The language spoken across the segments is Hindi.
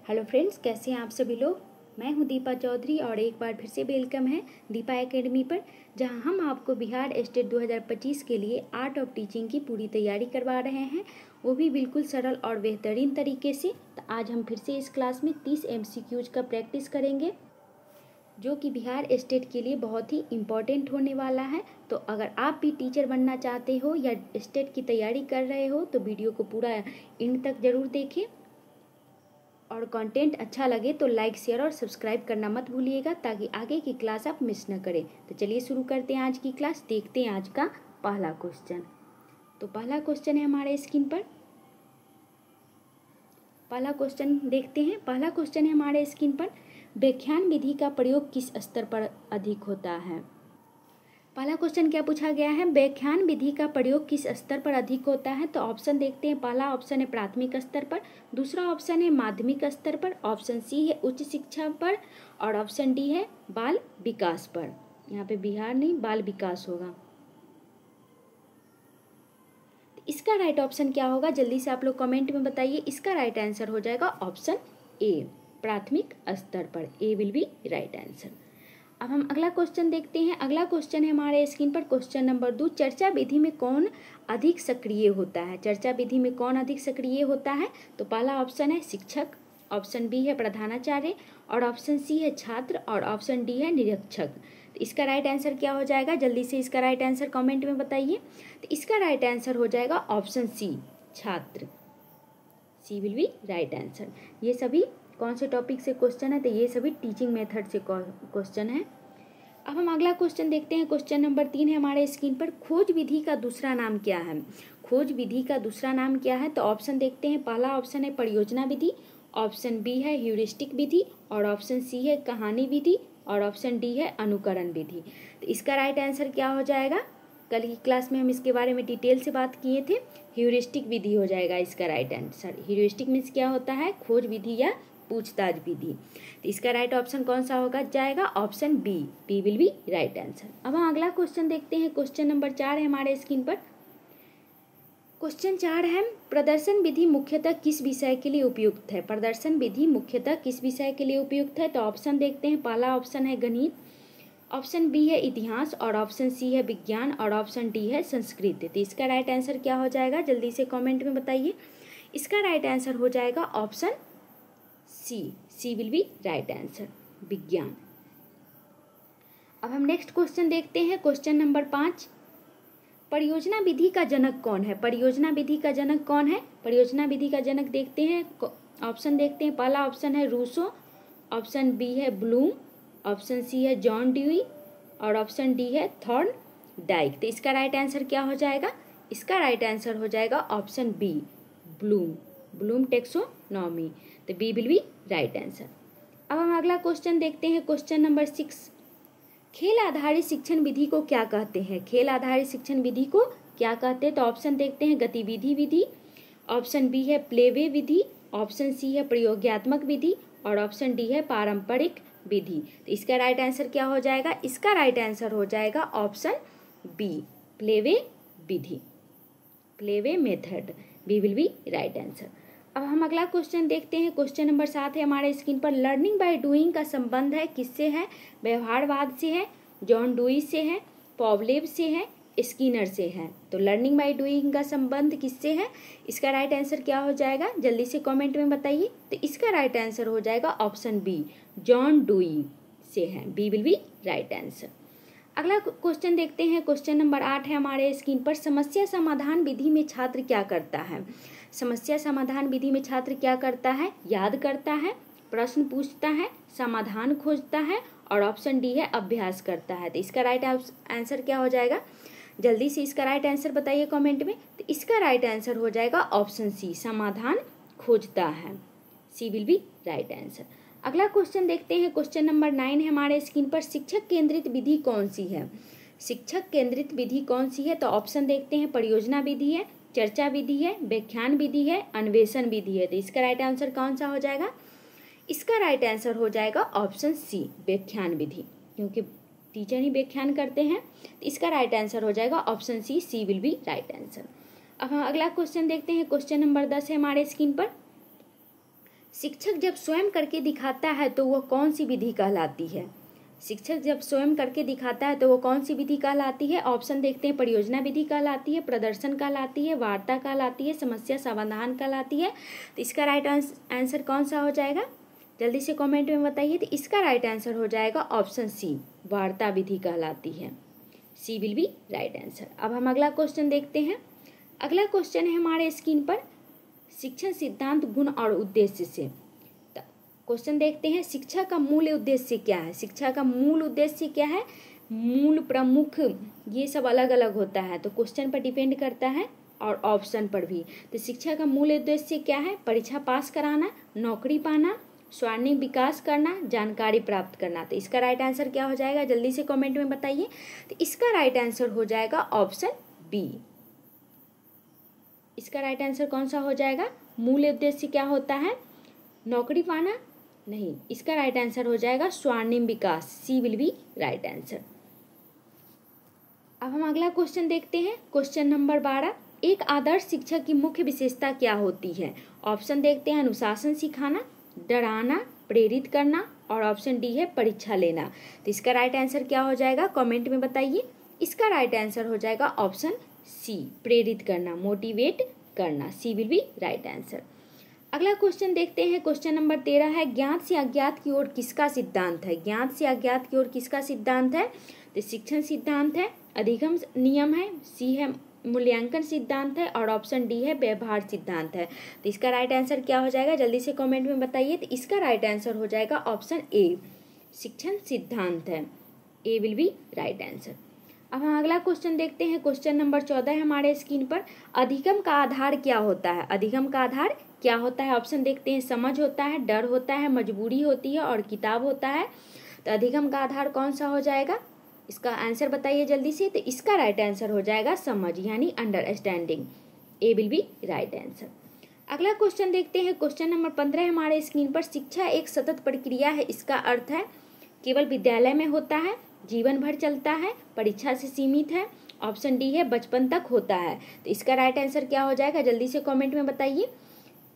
हेलो फ्रेंड्स, कैसे हैं आप सभी लोग। मैं हूं दीपा चौधरी और एक बार फिर से वेलकम है दीपा एकेडमी पर, जहां हम आपको बिहार स्टेट 2025 के लिए आर्ट ऑफ टीचिंग की पूरी तैयारी करवा रहे हैं, वो भी बिल्कुल सरल और बेहतरीन तरीके से। तो आज हम फिर से इस क्लास में 30 MCQs का प्रैक्टिस करेंगे, जो कि बिहार स्टेट के लिए बहुत ही इम्पॉर्टेंट होने वाला है। तो अगर आप भी टीचर बनना चाहते हो या स्टेट की तैयारी कर रहे हो तो वीडियो को पूरा एंड तक ज़रूर देखें, और कंटेंट अच्छा लगे तो लाइक, शेयर और सब्सक्राइब करना मत भूलिएगा, ताकि आगे की क्लास आप मिस न करें। तो चलिए शुरू करते हैं आज की क्लास। देखते हैं आज का पहला क्वेश्चन। तो पहला क्वेश्चन है हमारे स्क्रीन पर। पहला क्वेश्चन देखते हैं। पहला क्वेश्चन है हमारे स्क्रीन पर, व्याख्यान विधि का प्रयोग किस स्तर पर अधिक होता है। पहला क्वेश्चन क्या पूछा गया है, व्याख्यान विधि का प्रयोग किस स्तर पर अधिक होता है। तो ऑप्शन देखते हैं। पहला ऑप्शन है प्राथमिक स्तर पर, दूसरा ऑप्शन है माध्यमिक स्तर पर, ऑप्शन सी है उच्च शिक्षा पर, और ऑप्शन डी है बाल विकास पर। यहाँ पे बिहार नहीं, बाल विकास होगा। इसका राइट ऑप्शन क्या होगा, जल्दी से आप लोग कमेंट में बताइए। इसका राइट आंसर हो जाएगा ऑप्शन ए, प्राथमिक स्तर पर। ए विल बी राइट आंसर। अब हम अगला क्वेश्चन देखते हैं। अगला क्वेश्चन है हमारे स्क्रीन पर क्वेश्चन नंबर 2, चर्चा विधि में कौन अधिक सक्रिय होता है। चर्चा विधि में कौन अधिक सक्रिय होता है। तो पहला ऑप्शन है शिक्षक, ऑप्शन बी है प्रधानाचार्य, और ऑप्शन सी है छात्र, और ऑप्शन डी है निरीक्षक। तो इसका राइट आंसर क्या हो जाएगा, जल्दी से इसका राइट आंसर कमेंट में बताइए। तो इसका राइट आंसर हो जाएगा ऑप्शन सी, छात्र। सी विल बी राइट आंसर। ये सभी कौन से टॉपिक से क्वेश्चन है, तो ये सभी टीचिंग मेथड से क्वेश्चन है। अब हम अगला क्वेश्चन देखते हैं। क्वेश्चन नंबर 3 है हमारे स्क्रीन पर, खोज विधि का दूसरा नाम क्या है। खोज विधि का दूसरा नाम क्या है। तो ऑप्शन देखते हैं। पहला ऑप्शन है परियोजना विधि, ऑप्शन बी है ह्यूरिस्टिक विधि, और ऑप्शन सी है कहानी विधि, और ऑप्शन डी है अनुकरण विधि। तो इसका राइट आंसर क्या हो जाएगा, कल की क्लास में हम इसके बारे में डिटेल से बात किए थे। ह्यूरिस्टिक विधि हो जाएगा इसका राइट आंसर। ह्यूरिस्टिक मीन्स क्या होता है, खोज विधि या पूछताछ विधि। तो इसका राइट ऑप्शन कौन सा होगा, जाएगा option B, B will be right answer. अब हम अगला क्वेश्चन देखते हैं। क्वेश्चन नंबर 4 है हमारे स्क्रीन पर। क्वेश्चन 4 है, प्रदर्शन विधि मुख्यतः किस विषय के लिए उपयुक्त है। प्रदर्शन विधि मुख्यतः किस विषय के लिए उपयुक्त है। तो ऑप्शन देखते हैं। पहला ऑप्शन है गणित, ऑप्शन बी है इतिहास, और ऑप्शन सी है विज्ञान, और ऑप्शन डी है संस्कृत। तो इसका राइट आंसर क्या हो जाएगा, जल्दी से कमेंट में बताइए। इसका राइट आंसर हो जाएगा option C, C will be right answer, विज्ञान। अब हम नेक्स्ट क्वेश्चन देखते हैं। क्वेश्चन नंबर 5, परियोजना विधि का जनक कौन है। परियोजना विधि का जनक कौन है। परियोजना विधि का जनक देखते हैं। ऑप्शन देखते हैं। पहला ऑप्शन है रूसो, ऑप्शन बी है ब्लूम, ऑप्शन सी है जॉन ड्यूई, और ऑप्शन डी है थॉर्नडाइक। तो इसका राइट आंसर क्या हो जाएगा, इसका राइट आंसर हो जाएगा option B, Bloom, Bloom taxonomy. तो B will be right answer. अब हम अगला क्वेश्चन देखते हैं। क्वेश्चन नंबर 6, खेल आधारित शिक्षण विधि को क्या कहते हैं। खेल आधारित शिक्षण विधि को क्या कहते हैं। तो ऑप्शन देखते हैं गतिविधि विधि, ऑप्शन बी है प्लेवे विधि, ऑप्शन सी है प्रयोगात्मक विधि, और ऑप्शन डी है पारंपरिक विधि। तो इसका राइट आंसर क्या हो जाएगा, इसका राइट आंसर हो जाएगा ऑप्शन बी, प्लेवे विधि, play way method. B will be right answer. अब हम अगला क्वेश्चन देखते हैं। क्वेश्चन नंबर 7 है हमारे स्क्रीन पर, लर्निंग बाय डूइंग का संबंध है किससे है। व्यवहारवाद से है, जॉन डूई से है, पॉवलेव से है, स्किनर से है। तो लर्निंग बाय डूइंग का संबंध किससे है, इसका राइट आंसर क्या हो जाएगा, जल्दी से कमेंट में बताइए। तो इसका राइट आंसर हो जाएगा ऑप्शन बी, जॉन डूई से है। B will be right answer. अगला क्वेश्चन देखते हैं। क्वेश्चन नंबर 8 है हमारे स्क्रीन पर, समस्या समाधान विधि में छात्र क्या करता है। समस्या समाधान विधि में छात्र क्या करता है, याद करता है, प्रश्न पूछता है, समाधान खोजता है, और ऑप्शन डी है अभ्यास करता है। तो इसका राइट आंसर क्या हो जाएगा, जल्दी से इसका राइट आंसर बताइए कमेंट में। तो इसका राइट आंसर हो जाएगा ऑप्शन सी, समाधान खोजता है। सी विल बी राइट आंसर। अगला क्वेश्चन देखते हैं। क्वेश्चन नंबर 9 है हमारे स्क्रीन पर, शिक्षक केंद्रित विधि कौन सी है। शिक्षक केंद्रित विधि कौन सी है। तो ऑप्शन देखते हैं। परियोजना विधि है, चर्चा विधि है, व्याख्यान विधि है, अन्वेषण विधि है। तो इसका राइट आंसर कौन सा हो जाएगा, इसका राइट आंसर हो जाएगा ऑप्शन सी, व्याख्यान विधि, क्योंकि टीचर ही व्याख्यान करते हैं। तो इसका राइट आंसर हो जाएगा option C, C will be right answer. अब हम अगला क्वेश्चन देखते हैं। क्वेश्चन नंबर 10 है हमारे स्क्रीन पर, शिक्षक जब स्वयं करके दिखाता है तो वह कौन सी विधि कहलाती है? शिक्षक जब स्वयं करके दिखाता है तो वो कौन सी विधि कहलाती है? ऑप्शन देखते हैं, परियोजना विधि कहलाती है, प्रदर्शन कहलाती है, वार्ता कहलाती है, समस्या समाधान कहलाती है। तो इसका राइट आंसर कौन सा हो जाएगा? जल्दी से कमेंट में बताइए। तो इसका राइट आंसर हो जाएगा ऑप्शन सी, वार्ता विधि कहलाती है। सी विल बी राइट आंसर। अब हम अगला क्वेश्चन देखते हैं। अगला क्वेश्चन है हमारे स्क्रीन पर, शिक्षण सिद्धांत गुण और उद्देश्य से। क्वेश्चन देखते हैं, शिक्षा का मूल उद्देश्य क्या है? शिक्षा का मूल उद्देश्य क्या है? मूल, प्रमुख, ये सब अलग अलग होता है, तो क्वेश्चन पर डिपेंड करता है और ऑप्शन पर भी। तो शिक्षा का मूल उद्देश्य क्या है? परीक्षा पास कराना, नौकरी पाना, स्वर्णिम विकास करना, जानकारी प्राप्त करना। तो इसका राइट आंसर क्या हो जाएगा? जल्दी से कमेंट में बताइए। तो इसका राइट आंसर हो जाएगा ऑप्शन बी। इसका राइट आंसर कौन सा हो जाएगा? मूल उद्देश्य क्या होता है? नौकरी पाना? नहीं, इसका राइट आंसर हो जाएगा स्वर्णिम विकास। सी विल बी राइट आंसर। अब हम अगला क्वेश्चन देखते हैं। क्वेश्चन नंबर 12, एक आदर्श शिक्षक की मुख्य विशेषता क्या होती है? ऑप्शन देखते हैं, अनुशासन सिखाना, डराना, प्रेरित करना, और ऑप्शन डी है परीक्षा लेना। तो इसका राइट आंसर क्या हो जाएगा? कमेंट में बताइए। इसका राइट आंसर हो जाएगा ऑप्शन सी, प्रेरित करना, मोटिवेट करना। सी विल बी राइट आंसर। अगला क्वेश्चन देखते हैं। क्वेश्चन नंबर 13 है, ज्ञात से अज्ञात की ओर किसका सिद्धांत है? ज्ञात से अज्ञात की ओर किसका सिद्धांत है? तो शिक्षण सिद्धांत है, अधिगम नियम है, सी है मूल्यांकन सिद्धांत है, और ऑप्शन डी है व्यवहार सिद्धांत है। तो इसका राइट आंसर क्या हो जाएगा? जल्दी से कमेंट में बताइए। तो इसका राइट आंसर हो जाएगा ऑप्शन ए, शिक्षण सिद्धांत है। ए विल बी राइट आंसर। अब हम अगला क्वेश्चन देखते हैं। क्वेश्चन नंबर 14 है हमारे स्क्रीन पर, अधिगम का आधार क्या होता है? अधिगम का आधार क्या होता है? ऑप्शन देखते हैं, समझ होता है, डर होता है, मजबूरी होती है, और किताब होता है। तो अधिगम का आधार कौन सा हो जाएगा? इसका आंसर बताइए जल्दी से। तो इसका राइट आंसर हो जाएगा समझ, यानी understanding. A will be right answer. अगला क्वेश्चन देखते हैं। क्वेश्चन नंबर 15 हमारे स्क्रीन पर, शिक्षा एक सतत प्रक्रिया है, इसका अर्थ है केवल विद्यालय में होता है, जीवन भर चलता है, परीक्षा से सीमित है, ऑप्शन डी है बचपन तक होता है। तो इसका राइट आंसर क्या हो जाएगा? जल्दी से कमेंट में बताइए।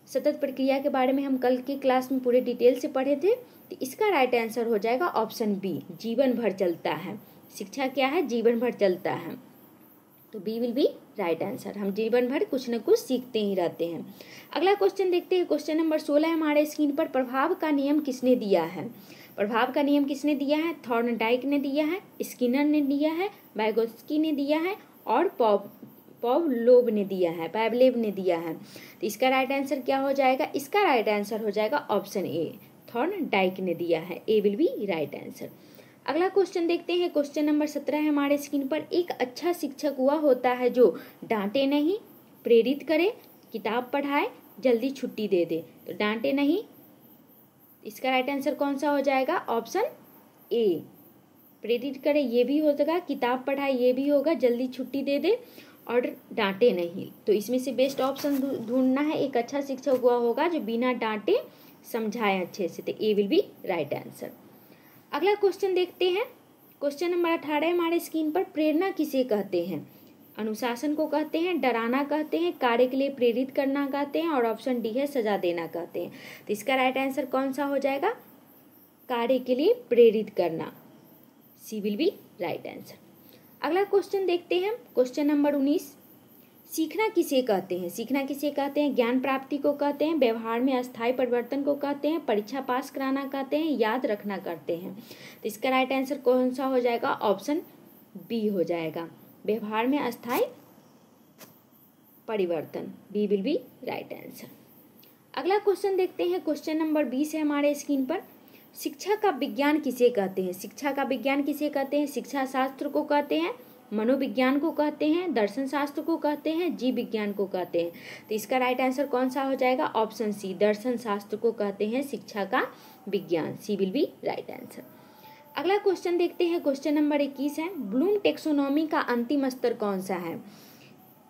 सतत प्रक्रिया के बारे में हम कल की क्लास में पूरे डिटेल से पढ़े थे। तो इसका राइट आंसर हो जाएगा ऑप्शन बी, जीवन भर चलता है। शिक्षा क्या है? जीवन भर चलता है। तो B will be right answer. हम जीवन भर कुछ न कुछ सीखते ही रहते हैं। अगला क्वेश्चन देखते हैं। क्वेश्चन नंबर 16 हमारे स्क्रीन पर, प्रभाव का नियम किसने दिया है? प्रभाव का नियम किसने दिया है? थॉर्नडाइक ने दिया है, स्किनर ने दिया है, वाइगोत्स्की ने दिया है, और पावलोव ने दिया है, पावलेव ने दिया है। तो इसका राइट आंसर क्या हो जाएगा? इसका राइट आंसर हो जाएगा ऑप्शन ए, थॉर्नडाइक ने दिया है। ए विल बी राइट आंसर। अगला क्वेश्चन देखते हैं। क्वेश्चन नंबर 17 है हमारे स्क्रीन पर, एक अच्छा शिक्षक वह होता है जो डांटे नहीं, प्रेरित करे, किताब पढ़ाए, जल्दी छुट्टी दे दे। तो डांटे नहीं, इसका राइट आंसर कौन सा हो जाएगा? ऑप्शन ए, प्रेरित करे ये भी हो जाएगा, किताब पढ़ाए ये भी होगा, जल्दी छुट्टी दे दे, और डांटे नहीं। तो इसमें से बेस्ट ऑप्शन ढूंढना है। एक अच्छा शिक्षक वह होगा जो बिना डांटे समझाए अच्छे से। तो ए विल बी राइट आंसर। अगला क्वेश्चन देखते हैं। क्वेश्चन नंबर 18 हमारे स्क्रीन पर, प्रेरणा किसे कहते हैं? अनुशासन को कहते हैं, डराना कहते हैं, कार्य के लिए प्रेरित करना कहते हैं, और ऑप्शन डी है सजा देना कहते हैं। तो इसका राइट आंसर कौन सा हो जाएगा? कार्य के लिए प्रेरित करना। सी विल बी राइट आंसर। अगला क्वेश्चन देखते हैं। क्वेश्चन नंबर 19, सीखना किसे कहते हैं? सीखना किसे कहते हैं? ज्ञान प्राप्ति को कहते हैं, व्यवहार में अस्थायी परिवर्तन को कहते हैं, परीक्षा पास कराना कहते हैं, याद रखना कहते हैं। तो इसका राइट आंसर कौन सा हो जाएगा? ऑप्शन बी हो जाएगा, व्यवहार में अस्थायी परिवर्तन। B will be right answer. अगला क्वेश्चन देखते हैं। क्वेश्चन नंबर 20 है हमारे स्क्रीन पर, शिक्षा का विज्ञान किसे कहते हैं? शिक्षा का विज्ञान किसे कहते हैं? शिक्षा शास्त्र को कहते हैं, मनोविज्ञान को कहते हैं, दर्शन शास्त्र को कहते हैं, जीव विज्ञान को कहते हैं। तो इसका राइट आंसर कौन सा हो जाएगा? ऑप्शन सी, दर्शन शास्त्र को कहते हैं शिक्षा का विज्ञान। सी विल बी राइट आंसर। अगला क्वेश्चन देखते हैं। क्वेश्चन नंबर 21 है, ब्लूम टेक्सोनोमी का अंतिम स्तर कौन सा है?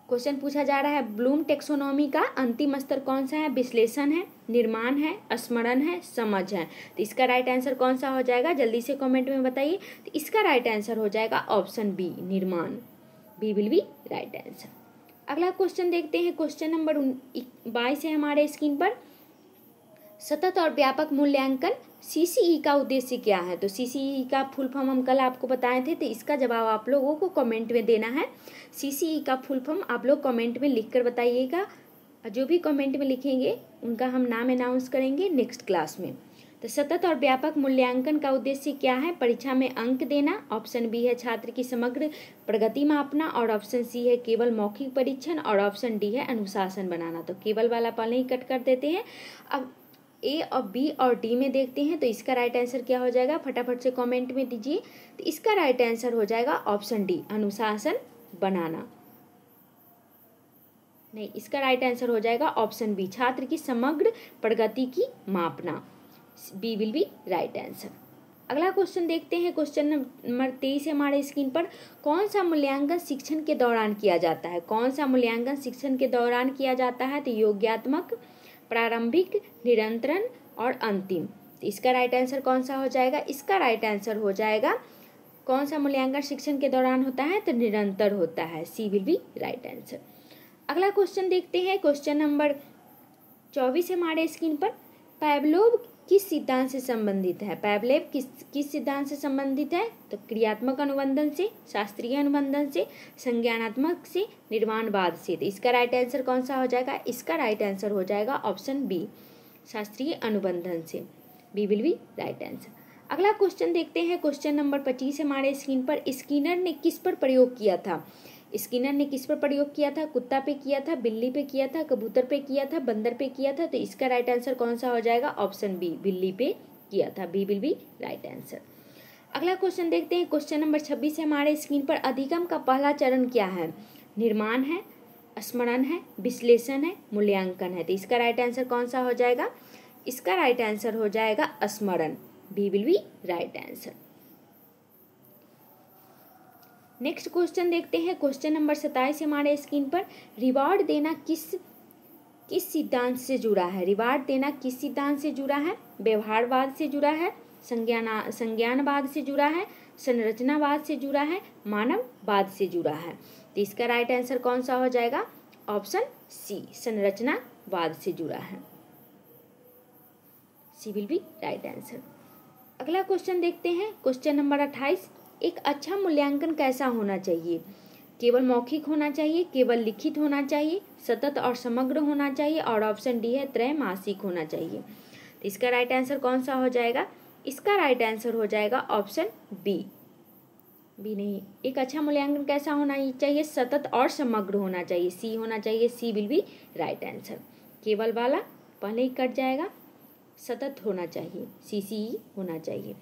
क्वेश्चन पूछा जा रहा है, ब्लूम टेक्सोनोमी का अंतिम स्तर कौन सा है? विश्लेषण है, निर्माण है, स्मरण है, समझ है। तो इसका राइट आंसर कौन सा हो जाएगा? जल्दी से कमेंट में बताइए। तो इसका राइट आंसर हो जाएगा ऑप्शन बी, निर्माण। B will be right answer. अगला क्वेश्चन देखते हैं। क्वेश्चन नंबर 22 है हमारे स्क्रीन पर, सतत और व्यापक मूल्यांकन सीसीई का उद्देश्य क्या है? तो सीसीई का फुल फॉर्म हम कल आपको बताए थे, तो इसका जवाब आप लोगों को कमेंट में देना है। सीसीई का फुल फॉर्म आप लोग कमेंट में लिख कर बताइएगा। जो भी कमेंट में लिखेंगे उनका हम नाम अनाउंस करेंगे नेक्स्ट क्लास में। तो सतत और व्यापक मूल्यांकन का उद्देश्य क्या है? परीक्षा में अंक देना। ऑप्शन बी है छात्र की समग्र प्रगति मापना, और ऑप्शन सी है केवल मौखिक परीक्षण, और ऑप्शन डी है अनुशासन बनाना। तो केवल वाला पहले ही कट कर देते हैं। अब ए और बी और डी में देखते हैं, तो इसका राइट आंसर क्या हो जाएगा? फटाफट से कमेंट में दीजिए। तो इसका राइट आंसर हो जाएगा ऑप्शन डी, अनुशासन बनाना। नहीं, इसका राइट आंसर हो जाएगा ऑप्शन बी, छात्र की समग्र प्रगति की मापना। B will be right answer. अगला क्वेश्चन देखते हैं, क्वेश्चन नंबर 23 है हमारे स्क्रीन पर। कौन सा मूल्यांकन शिक्षण के दौरान किया जाता है? कौन सा मूल्यांकन शिक्षण के दौरान किया जाता है? तो योग्यात्मक, प्रारंभिक, निरंतरण और अंतिम। तो इसका राइट आंसर कौन सा हो जाएगा? इसका राइट आंसर हो जाएगा, कौन सा मूल्यांकन शिक्षण के दौरान होता है? तो निरंतर होता है। सी विल बी राइट आंसर। अगला क्वेश्चन देखते हैं, क्वेश्चन नंबर 24 है हमारे स्क्रीन पर। पैवलोव किस सिद्धांत से संबंधित है? पैवलोव किस सिद्धांत से संबंधित है? तो क्रियात्मक अनुबंधन से, शास्त्रीय अनुबंधन से, संज्ञानात्मक से, निर्माणवाद से। तो इसका राइट आंसर कौन सा हो जाएगा? इसका राइट आंसर हो जाएगा ऑप्शन बी, शास्त्रीय अनुबंधन से। B will be right answer. अगला क्वेश्चन देखते हैं, क्वेश्चन नंबर 25 हमारे स्क्रीन पर। स्किनर ने किस पर प्रयोग किया था? स्किनर ने किस पर प्रयोग किया था? कुत्ता पे किया था, बिल्ली पे किया था, कबूतर पे किया था, बंदर पे किया था। तो इसका राइट आंसर कौन सा हो जाएगा? ऑप्शन बी, बिल्ली पे किया था। B will be right answer. अगला क्वेश्चन देखते हैं, क्वेश्चन नंबर 26 है हमारे स्क्रीन पर। अधिगम का पहला चरण क्या है? निर्माण है, स्मरण है, विश्लेषण है, मूल्यांकन है। तो इसका राइट आंसर कौन सा हो जाएगा? इसका राइट आंसर हो जाएगा स्मरण। B will be right answer. Next question देखते हैं, क्वेश्चन नंबर 27 हमारे स्क्रीन पर। रिवार्ड देना किस सिद्धांत से जुड़ा है? रिवार्ड देना किस सिद्धांत से जुड़ा है? व्यवहारवाद से जुड़ा है, संज्ञानवाद से जुड़ा है, संरचनावाद से जुड़ा है, मानववाद से जुड़ा है। तो इसका राइट आंसर कौन सा हो जाएगा? ऑप्शन सी, संरचनावाद से जुड़ा है। सी विल बी राइट आंसर। अगला क्वेश्चन देखते हैं, क्वेश्चन नंबर 28। एक अच्छा मूल्यांकन कैसा होना चाहिए? केवल मौखिक होना चाहिए, केवल लिखित होना चाहिए, सतत और समग्र होना चाहिए, और ऑप्शन डी है त्रैमासिक होना चाहिए। तो इसका राइट आंसर कौन सा हो जाएगा? इसका राइट आंसर हो जाएगा ऑप्शन बी। बी नहीं, एक अच्छा मूल्यांकन कैसा होना चाहिए? सतत और समग्र होना चाहिए। सी होना चाहिए। सी विल बी राइट आंसर। केवल वाला पहले ही कट जाएगा, सतत होना चाहिए, सीसीई होना चाहिए।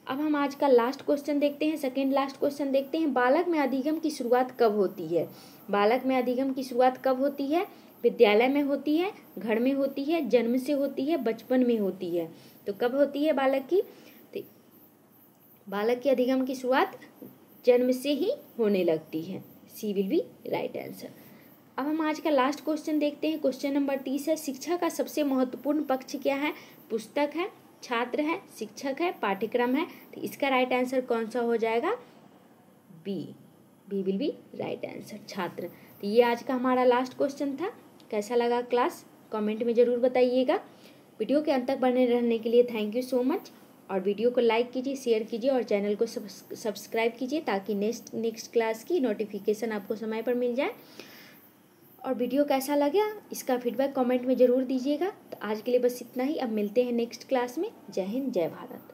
अब हम आज का लास्ट क्वेश्चन देखते हैं, सेकेंड लास्ट क्वेश्चन देखते हैं। बालक में अधिगम की शुरुआत कब होती है? बालक में अधिगम की शुरुआत कब होती है? विद्यालय में होती है, घर में होती है, जन्म से होती है, बचपन में होती है। तो कब होती है बालक की? तो बालक के अधिगम की शुरुआत जन्म से ही होने लगती है। सी विल बी राइट आंसर। अब हम आज का लास्ट क्वेश्चन देखते हैं, क्वेश्चन नंबर 30 है। शिक्षा का सबसे महत्वपूर्ण पक्ष क्या है? पुस्तक है, छात्र है, शिक्षक है, पाठ्यक्रम है। तो इसका राइट आंसर कौन सा हो जाएगा? B. B will be right answer, छात्र। तो ये आज का हमारा लास्ट क्वेश्चन था। कैसा लगा क्लास? कमेंट में ज़रूर बताइएगा। वीडियो के अंत तक बने रहने के लिए थैंक यू सो मच। और वीडियो को लाइक कीजिए, शेयर कीजिए और चैनल को सब्सक्राइब कीजिए, ताकि नेक्स्ट क्लास की नोटिफिकेशन आपको समय पर मिल जाए। और वीडियो कैसा लगा इसका फीडबैक कमेंट में ज़रूर दीजिएगा। तो आज के लिए बस इतना ही। अब मिलते हैं नेक्स्ट क्लास में। जय हिंद, जय भारत।